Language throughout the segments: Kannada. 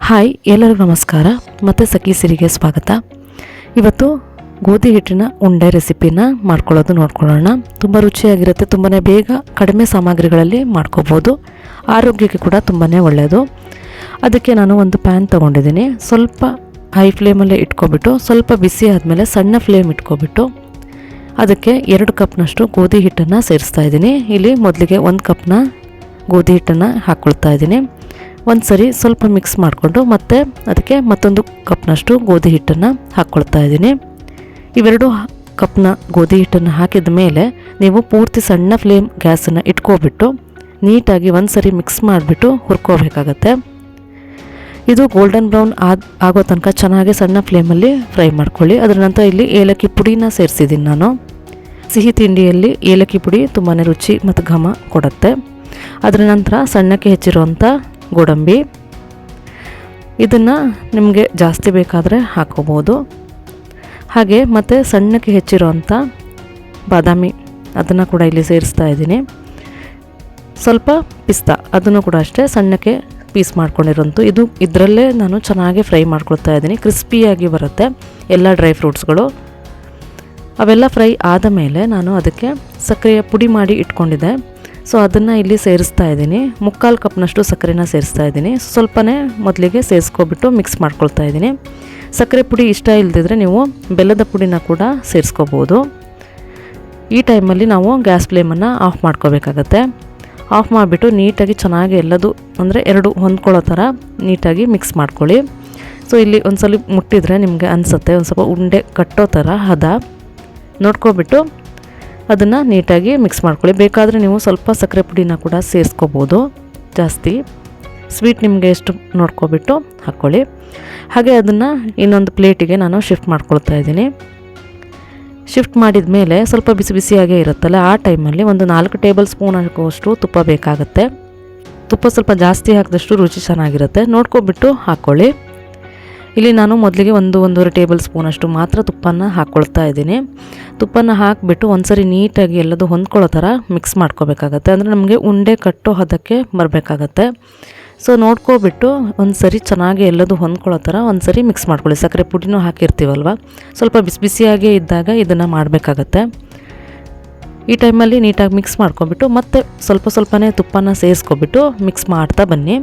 ಹಾಯ್, ಎಲ್ಲರಿಗೂ ನಮಸ್ಕಾರ. ಮತ್ತು ಸಖಿ ಸಿರಿಗೆ ಸ್ವಾಗತ. ಇವತ್ತು ಗೋಧಿ ಹಿಟ್ಟಿನ ಉಂಡೆ ರೆಸಿಪಿನ ಮಾಡ್ಕೊಳ್ಳೋದು ನೋಡ್ಕೊಳ್ಳೋಣ. ತುಂಬ ರುಚಿಯಾಗಿರುತ್ತೆ. ತುಂಬಾ ಬೇಗ ಕಡಿಮೆ ಸಾಮಗ್ರಿಗಳಲ್ಲಿ ಮಾಡ್ಕೋಬೋದು. ಆರೋಗ್ಯಕ್ಕೆ ಕೂಡ ತುಂಬಾ ಒಳ್ಳೆಯದು. ಅದಕ್ಕೆ ನಾನು ಒಂದು ಪ್ಯಾನ್ ತೊಗೊಂಡಿದ್ದೀನಿ. ಸ್ವಲ್ಪ ಹೈ ಫ್ಲೇಮಲ್ಲೇ ಇಟ್ಕೊಬಿಟ್ಟು, ಸ್ವಲ್ಪ ಬಿಸಿ ಆದಮೇಲೆ ಸಣ್ಣ ಫ್ಲೇಮ್ ಇಟ್ಕೊಬಿಟ್ಟು ಅದಕ್ಕೆ 2 ಕಪ್ನಷ್ಟು ಗೋಧಿ ಹಿಟ್ಟನ್ನು ಸೇರಿಸ್ತಾ ಇದ್ದೀನಿ. ಇಲ್ಲಿ ಮೊದಲಿಗೆ 1 ಕಪ್ನ ಗೋಧಿ ಹಿಟ್ಟನ್ನು ಹಾಕ್ಕೊಳ್ತಾ ಇದ್ದೀನಿ. ಒಂದು ಸರಿ ಸ್ವಲ್ಪ ಮಿಕ್ಸ್ ಮಾಡಿಕೊಂಡು ಮತ್ತೆ ಅದಕ್ಕೆ ಮತ್ತೊಂದು ಕಪ್ನಷ್ಟು ಗೋಧಿ ಹಿಟ್ಟನ್ನು ಹಾಕ್ಕೊಳ್ತಾ ಇದ್ದೀನಿ. ಇವೆರಡು ಕಪ್ನ ಗೋಧಿ ಹಿಟ್ಟನ್ನು ಹಾಕಿದ ಮೇಲೆ ನೀವು ಪೂರ್ತಿ ಸಣ್ಣ ಫ್ಲೇಮ್ ಗ್ಯಾಸನ್ನು ಇಟ್ಕೊಬಿಟ್ಟು ನೀಟಾಗಿ ಒಂದು ಸರಿ ಮಿಕ್ಸ್ ಮಾಡಿಬಿಟ್ಟು ಹುರ್ಕೋಬೇಕಾಗತ್ತೆ. ಇದು ಗೋಲ್ಡನ್ ಬ್ರೌನ್ ಆಗೋ ತನಕ ಚೆನ್ನಾಗಿ ಸಣ್ಣ ಫ್ಲೇಮಲ್ಲಿ ಫ್ರೈ ಮಾಡ್ಕೊಳ್ಳಿ. ಅದರ ನಂತರ ಇಲ್ಲಿ ಏಲಕ್ಕಿ ಪುಡಿನ ಸೇರಿಸಿದ್ದೀನಿ ನಾನು. ಸಿಹಿ ತಿಂಡಿಯಲ್ಲಿ ಏಲಕ್ಕಿ ಪುಡಿ ತುಂಬಾ ರುಚಿ ಮತ್ತು ಘಮ ಕೊಡುತ್ತೆ. ಅದರ ನಂತರ ಸಣ್ಣಕ್ಕೆ ಹೆಚ್ಚಿರುವಂಥ ಗೋಡಂಬಿ, ಇದನ್ನು ನಿಮಗೆ ಜಾಸ್ತಿ ಬೇಕಾದರೆ ಹಾಕೋಬೋದು. ಹಾಗೆ ಮತ್ತು ಸಣ್ಣಕ್ಕೆ ಹೆಚ್ಚಿರುವಂಥ ಬಾದಾಮಿ, ಅದನ್ನು ಕೂಡ ಇಲ್ಲಿ ಸೇರಿಸ್ತಾ ಇದ್ದೀನಿ. ಸ್ವಲ್ಪ ಪಿಸ್ತಾ, ಅದನ್ನು ಕೂಡ ಅಷ್ಟೇ ಸಣ್ಣಕ್ಕೆ ಪೀಸ್ ಮಾಡ್ಕೊಂಡಿರೋಂಥ ಇದರಲ್ಲೇ ನಾನು ಚೆನ್ನಾಗಿ ಫ್ರೈ ಮಾಡ್ಕೊಳ್ತಾ ಇದ್ದೀನಿ. ಕ್ರಿಸ್ಪಿಯಾಗಿ ಬರುತ್ತೆ ಎಲ್ಲ ಡ್ರೈ ಫ್ರೂಟ್ಸ್ಗಳು. ಅವೆಲ್ಲ ಫ್ರೈ ಆದ ಮೇಲೆ ನಾನು ಅದಕ್ಕೆ ಸಕ್ಕರೆಯ ಪುಡಿ ಮಾಡಿ ಇಟ್ಕೊಂಡಿದ್ದೆ. ಸೊ ಅದನ್ನು ಇಲ್ಲಿ ಸೇರಿಸ್ತಾ ಇದ್ದೀನಿ. 3/4 ಕಪ್ನಷ್ಟು ಸಕ್ಕರೆನ ಸೇರಿಸ್ತಾ ಇದ್ದೀನಿ. ಸ್ವಲ್ಪನೇ ಮೊದಲಿಗೆ ಸೇರಿಸ್ಕೊಬಿಟ್ಟು ಮಿಕ್ಸ್ ಮಾಡ್ಕೊಳ್ತಾ ಇದ್ದೀನಿ. ಸಕ್ಕರೆ ಪುಡಿ ಇಷ್ಟ ಇಲ್ಲದಿದ್ದರೆ ನೀವು ಬೆಲ್ಲದ ಪುಡಿನ ಕೂಡ ಸೇರಿಸ್ಕೋಬೋದು. ಈ ಟೈಮಲ್ಲಿ ನಾವು ಗ್ಯಾಸ್ ಫ್ಲೇಮನ್ನು ಆಫ್ ಮಾಡ್ಕೋಬೇಕಾಗತ್ತೆ. ಆಫ್ ಮಾಡಿಬಿಟ್ಟು ನೀಟಾಗಿ ಚೆನ್ನಾಗಿ ಎಲ್ಲದು ಅಂದರೆ ಎರಡು ಹೊಂದ್ಕೊಳ್ಳೋ ಥರ ನೀಟಾಗಿ ಮಿಕ್ಸ್ ಮಾಡ್ಕೊಳ್ಳಿ. ಸೊ ಇಲ್ಲಿ ಒಂದು ಸಲ ಮುಟ್ಟಿದರೆ ನಿಮಗೆ ಅನಿಸುತ್ತೆ ಒಂದು ಸ್ವಲ್ಪ ಉಂಡೆ ಕಟ್ಟೋ ಥರ ಹದ ನೋಡ್ಕೊಬಿಟ್ಟು ಅದನ್ನು ನೀಟಾಗಿ ಮಿಕ್ಸ್ ಮಾಡ್ಕೊಳ್ಳಿ. ಬೇಕಾದರೆ ನೀವು ಸ್ವಲ್ಪ ಸಕ್ಕರೆ ಪುಡಿನ ಕೂಡ ಸೇರಿಸ್ಕೋಬೋದು. ಜಾಸ್ತಿ ಸ್ವೀಟ್ ನಿಮಗೆ ಎಷ್ಟು ನೋಡ್ಕೊಬಿಟ್ಟು ಹಾಕ್ಕೊಳ್ಳಿ. ಹಾಗೆ ಅದನ್ನು ಇನ್ನೊಂದು ಪ್ಲೇಟಿಗೆ ನಾನು ಶಿಫ್ಟ್ ಮಾಡ್ಕೊಳ್ತಾ ಇದ್ದೀನಿ. ಶಿಫ್ಟ್ ಮಾಡಿದ ಮೇಲೆ ಸ್ವಲ್ಪ ಬಿಸಿ ಬಿಸಿಯಾಗೇ ಇರುತ್ತಲ್ಲ, ಆ ಟೈಮಲ್ಲಿ ಒಂದು 4 ಟೇಬಲ್ ಸ್ಪೂನ್ ಆಗುವಷ್ಟು ತುಪ್ಪ ಬೇಕಾಗುತ್ತೆ. ತುಪ್ಪ ಸ್ವಲ್ಪ ಜಾಸ್ತಿ ಹಾಕಿದಷ್ಟು ರುಚಿ ಚೆನ್ನಾಗಿರುತ್ತೆ. ನೋಡ್ಕೊಬಿಟ್ಟು ಹಾಕ್ಕೊಳ್ಳಿ. ಇಲ್ಲಿ ನಾನು ಮೊದಲಿಗೆ 1-1.5 ಟೇಬಲ್ ಸ್ಪೂನಷ್ಟು ಮಾತ್ರ ತುಪ್ಪನ ಹಾಕ್ಕೊಳ್ತಾ ಇದ್ದೀನಿ. ತುಪ್ಪನ ಹಾಕಿಬಿಟ್ಟು ಒಂದು ಸರಿ ನೀಟಾಗಿ ಎಲ್ಲದು ಹೊಂದ್ಕೊಳ್ಳೋ ಥರ ಮಿಕ್ಸ್ ಮಾಡ್ಕೋಬೇಕಾಗತ್ತೆ. ಅಂದರೆ ನಮಗೆ ಉಂಡೆ ಕಟ್ಟೋ ಹದಕ್ಕೆ ಬರಬೇಕಾಗತ್ತೆ. ಸೊ ನೋಡ್ಕೊಬಿಟ್ಟು ಒಂದು ಸರಿ ಚೆನ್ನಾಗಿ ಎಲ್ಲದು ಹೊಂದ್ಕೊಳ್ಳೋ ಥರ ಒಂದು ಸರಿ ಮಿಕ್ಸ್ ಮಾಡ್ಕೊಳ್ಳಿ. ಸಕ್ಕರೆ ಪುಡಿನೂ ಹಾಕಿರ್ತೀವಲ್ವ, ಸ್ವಲ್ಪ ಬಿಸಿ ಬಿಸಿಯಾಗೇ ಇದ್ದಾಗ ಇದನ್ನು ಮಾಡಬೇಕಾಗತ್ತೆ. ಈ ಟೈಮಲ್ಲಿ ನೀಟಾಗಿ ಮಿಕ್ಸ್ ಮಾಡ್ಕೊಬಿಟ್ಟು ಮತ್ತೆ ಸ್ವಲ್ಪನೇ ತುಪ್ಪನ ಸೇರಿಸ್ಕೊಬಿಟ್ಟು ಮಿಕ್ಸ್ ಮಾಡ್ತಾ ಬನ್ನಿ.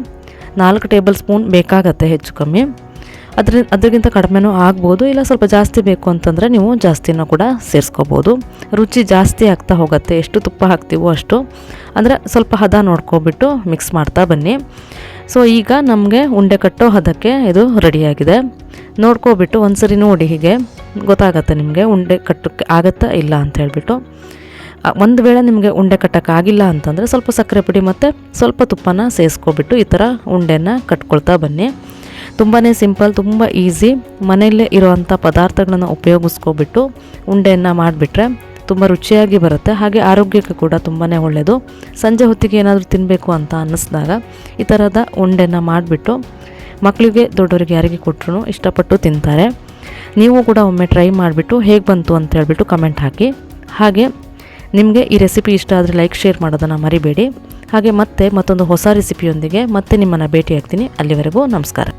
4 ಟೇಬಲ್ ಸ್ಪೂನ್ ಬೇಕಾಗತ್ತೆ, ಹೆಚ್ಚು ಕಮ್ಮಿ. ಅದಕ್ಕಿಂತ ಕಡಿಮೆನೂ ಆಗ್ಬೋದು, ಇಲ್ಲ ಸ್ವಲ್ಪ ಜಾಸ್ತಿ ಬೇಕು ಅಂತಂದರೆ ನೀವು ಜಾಸ್ತಿನೂ ಕೂಡ ಸೇರಿಸ್ಕೋಬೋದು. ರುಚಿ ಜಾಸ್ತಿ ಆಗ್ತಾ ಹೋಗುತ್ತೆ ಎಷ್ಟು ತುಪ್ಪ ಹಾಕ್ತೀವೋ ಅಷ್ಟು. ಅಂದರೆ ಸ್ವಲ್ಪ ಹದ ನೋಡ್ಕೊಬಿಟ್ಟು ಮಿಕ್ಸ್ ಮಾಡ್ತಾ ಬನ್ನಿ. ಸೊ ಈಗ ನಮಗೆ ಉಂಡೆ ಕಟ್ಟೋ ಹದಕ್ಕೆ ಇದು ರೆಡಿಯಾಗಿದೆ. ನೋಡ್ಕೊಬಿಟ್ಟು ಒಂದು ಸರಿ ನೋಡಿ, ಹೀಗೆ ಗೊತ್ತಾಗತ್ತೆ ನಿಮಗೆ ಉಂಡೆ ಕಟ್ಟೋಕ್ಕೆ ಆಗುತ್ತಾ ಇಲ್ಲ ಅಂತ ಹೇಳ್ಬಿಟ್ಟು. ಒಂದು ವೇಳೆ ನಿಮಗೆ ಉಂಡೆ ಕಟ್ಟೋಕ್ಕಾಗಿಲ್ಲ ಅಂತಂದರೆ ಸ್ವಲ್ಪ ಸಕ್ಕರೆ ಪುಡಿ ಮತ್ತು ಸ್ವಲ್ಪ ತುಪ್ಪನ ಸೇರಿಸ್ಕೊಬಿಟ್ಟು ಈ ಥರ ಉಂಡೆನ ಕಟ್ಕೊಳ್ತಾ ಬನ್ನಿ. ತುಂಬಾ ಸಿಂಪಲ್, ತುಂಬ ಈಸಿ. ಮನೆಯಲ್ಲೇ ಇರೋವಂಥ ಪದಾರ್ಥಗಳನ್ನು ಉಪಯೋಗಿಸ್ಕೊಬಿಟ್ಟು ಉಂಡೆಯನ್ನು ಮಾಡಿಬಿಟ್ರೆ ತುಂಬ ರುಚಿಯಾಗಿ ಬರುತ್ತೆ. ಹಾಗೆ ಆರೋಗ್ಯಕ್ಕೆ ಕೂಡ ತುಂಬಾ ಒಳ್ಳೆಯದು. ಸಂಜೆ ಹೊತ್ತಿಗೆ ಏನಾದರೂ ತಿನ್ನಬೇಕು ಅಂತ ಅನ್ನಿಸಿದಾಗ ಈ ಥರದ ಉಂಡೆಯನ್ನು ಮಾಡಿಬಿಟ್ಟು ಮಕ್ಕಳಿಗೆ ದೊಡ್ಡವರಿಗೆ ಯಾರಿಗೆ ಕೊಟ್ಟರು ಇಷ್ಟಪಟ್ಟು ತಿಂತಾರೆ. ನೀವು ಕೂಡ ಒಮ್ಮೆ ಟ್ರೈ ಮಾಡಿಬಿಟ್ಟು ಹೇಗೆ ಬಂತು ಅಂತ ಹೇಳ್ಬಿಟ್ಟು ಕಮೆಂಟ್ ಹಾಕಿ. ಹಾಗೆ ನಿಮಗೆ ಈ ರೆಸಿಪಿ ಇಷ್ಟ ಆದರೆ ಲೈಕ್, ಶೇರ್ ಮಾಡೋದನ್ನು ಮರಿಬೇಡಿ. ಹಾಗೆ ಮತ್ತೊಂದು ಹೊಸ ರೆಸಿಪಿಯೊಂದಿಗೆ ಮತ್ತೆ ನಿಮ್ಮನ್ನು ಭೇಟಿ ಆಗ್ತೀನಿ. ಅಲ್ಲಿವರೆಗೂ ನಮಸ್ಕಾರ.